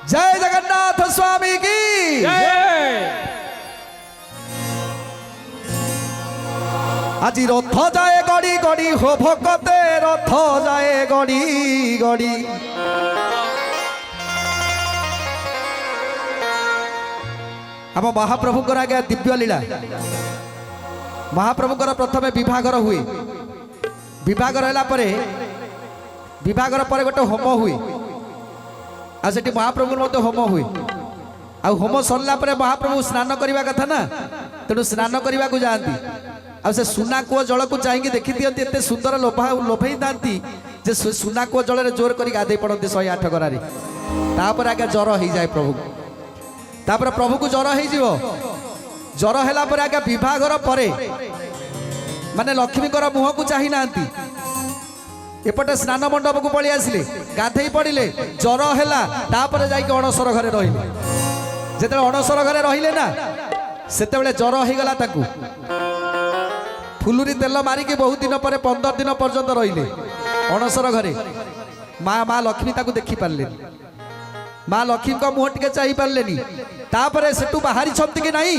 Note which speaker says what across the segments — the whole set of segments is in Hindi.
Speaker 1: जय जगन्नाथ स्वामी की आज रथ जाए गड़ी गड़ी हो भकते रथ जाए गड़ी गड़ी आम महाप्रभुकर आज्ञा दिव्य लीला महाप्रभुकर प्रथमे विभागर हुए विभागर है गोटे होम हुए आ सेठी महाप्रभु होम हुए आ होम सरला महाप्रभु स्नान करने कथा ना तेणु स्नान करने को जाती आ से सुना कूह जल को चाहिए देखी दिखती एत सुंदर लोभई था जे सुना कूह जल जोर कर गाधे पड़ते 108 गरारे तापर आगे ज्वर हो जाए प्रभु तापर प्रभु को ज्वर हो ज्वर है आगे विभागर परे माने लक्ष्मीकर मुह को चाही ना एपटे स्नान मंडप को पलि आसिले गाधे पड़े ज्वर है अणसर घरे रहिले जिते अणसर घरे रहिले ना सेते ज्वर हो गला फुलुरी तेल मारिकी बहुत दिन पर 15 दिन पर्यंत रहिले अणसर घरे माँ माँ लक्ष्मी ताकू देखी पारे माँ लक्ष्मी का मुह टे चाही पारे तापर सेठू बाहरी छंती कि नहीं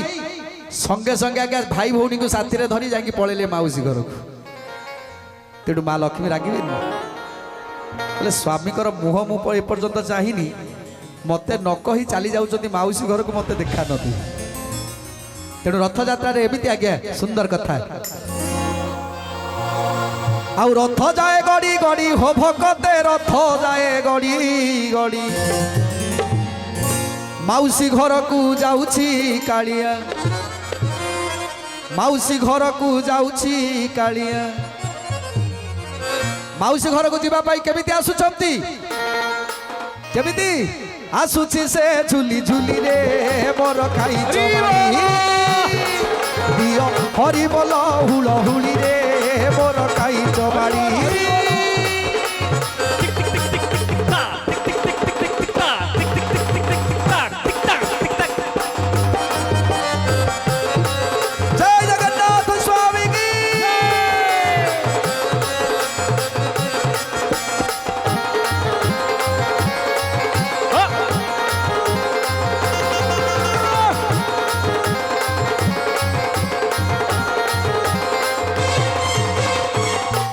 Speaker 1: संगे संगे आगे भाई भौणी को साथी रे धरी जाके पळेले माउसी घर को तेणु माँ लक्ष्मी रागिबे बोले स्वामी मुह मु एपर्यंत चाहिनी मते न कही चली जाउछंती माउसी घर को मते देखा नथि तेणु रथ यात्रा रे एमिति आज्ञा सुंदर कथा आउ रथ जाए गड़ी गड़ी हो भकते रथ जाए गड़ी गड़ी माउसी घर को जाउछि कालिया माउसी घर को जाउछि कालिया माउसी घर को जीवा पाई केमिति आसुछंती केमिति आसुछि से झुली झुली रे मोर खाई चमारी दियो हरि बोल हुल हुली रे मोर खाई चमारी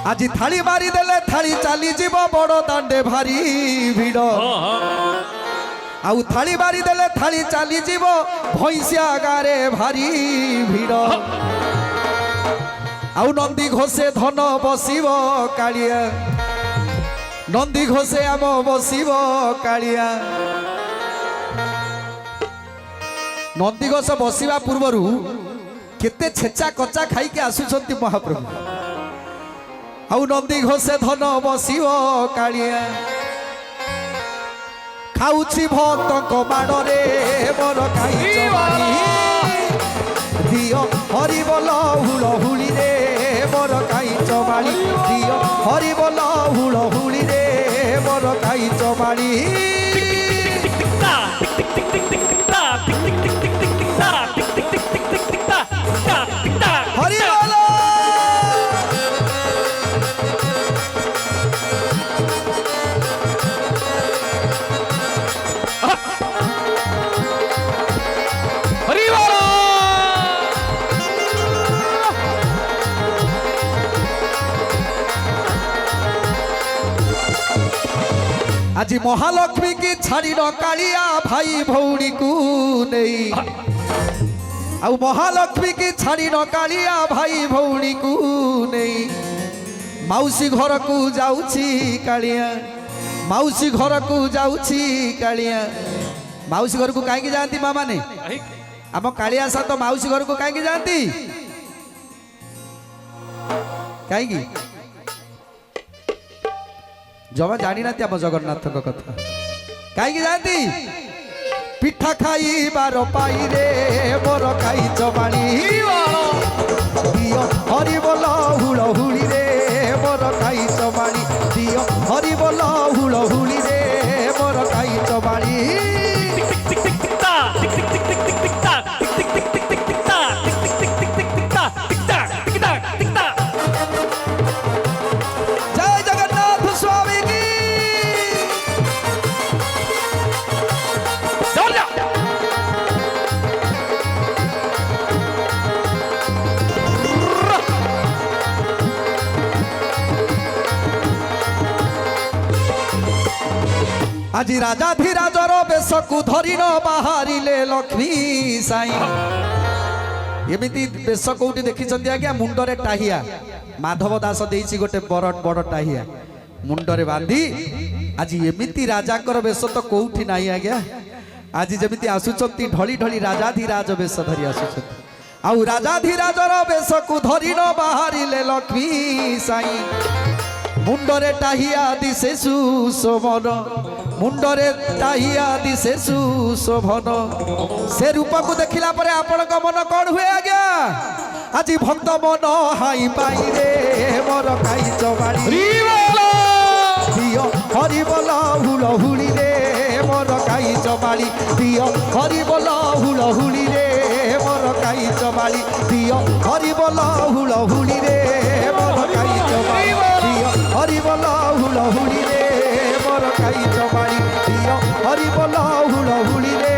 Speaker 1: आज थाली मारी देले थाली चली जीव बड़ दांडे भारी भिड़ आउ थाली मारी देले थाली चली जीव भैंसिया गारे भारी भिड़ आउ नंदी घोषे धन बसिव कालिया नंदी घोषे आम बसिव कालिया नंदी घोष बसिवा पूर्वर केते छेचा कच्चा खाई के आसुछंती महाप्रभु आउ नंदी घोषे धन बसिव कालिया खाऊछि भक्त माड़े मोर खाई दियो हरि बोल हुल हुली रे मोर खाई चमाड़ी दियो हरि बोल हुल हुली रे मोर खाई चमाड़ी हरि बोल आज महालक्ष्मी की छाड़ी न कालिया भाई भौणी को नहीं आउ महालक्ष्मी की छाड़ी न कालिया भाई भौणी को नहीं माउसी घर को जाउछि कालिया माउसी घर को जाउछि कालिया माउसी घर को कहीं जाती माँ माने आम कालिया सा तो माउसी घर को कहीं जाती कहीं जमा जानी ना आम जगन्नाथ कथा कहीं जाती पिठा खाई बार पाई रे मोर खाई चमाड़ी दियो हरि बोल हुल हुली रे मोर खाई चमाड़ी दियो हरि बोल हुल हुली रे मोर खाई चमाड़ी जय जगन्नाथ स्वामी की
Speaker 2: दौड़ जा
Speaker 1: আজি রাজাধিরাজর বেশকু ধরিন বাহারিলে লক্ষ্মী সাই এমিতি বেশ কোটি দেখিছেন আজ্ঞা মুন্ডরে টাহিয়া মাধব দাস দেইছি গোটে বড় বড় টাহিয়া মুন্ডরে বাঁধি আজি এমিতি রাজাঙ্কর বেশ তো কোউঠি নাই আজ্ঞা আজি যেমিতি আসুচন্তি ঢলি ঢলি রাজাধিরাজ বেশ ধরি আসুচন্তি আউ রাজাধিরাজর বেশকু ধরিন বাহারিলে লক্ষ্মী সাই মুন্ডরে টাহিয়া দিছে সুশোভন মুন্ডরে টাহিয়া দিছে সুশোভন সে রূপকু দেখিলা পরে আপনার মন কণ হুয়ে আজ্ঞা আজি ভক্ত মন হাই পাই রে মোর খাইছ বাড়ি দিও হরি বল হুল হুলি রে মোর খাইছ বাড়ি দিও হরি বল হুল হুলি রে মোর খাইছ বাড়ি দিও হরি বল হুল হুলি রে মোর খাইছ বাড়ি দিও হরি বল হুল হুলি রে মোর খাইছ বাড়ি দিও হরি বল হুল হুলি রে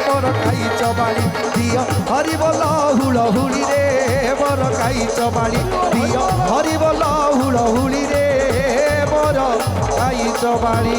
Speaker 1: মোর খাইছ বাড়ি দিও হরি বল হুল হুলি রে মোর খাইছ বাড়ি দিও হরি বল হুল হুলি রে মোর খাইছ বাড়ি।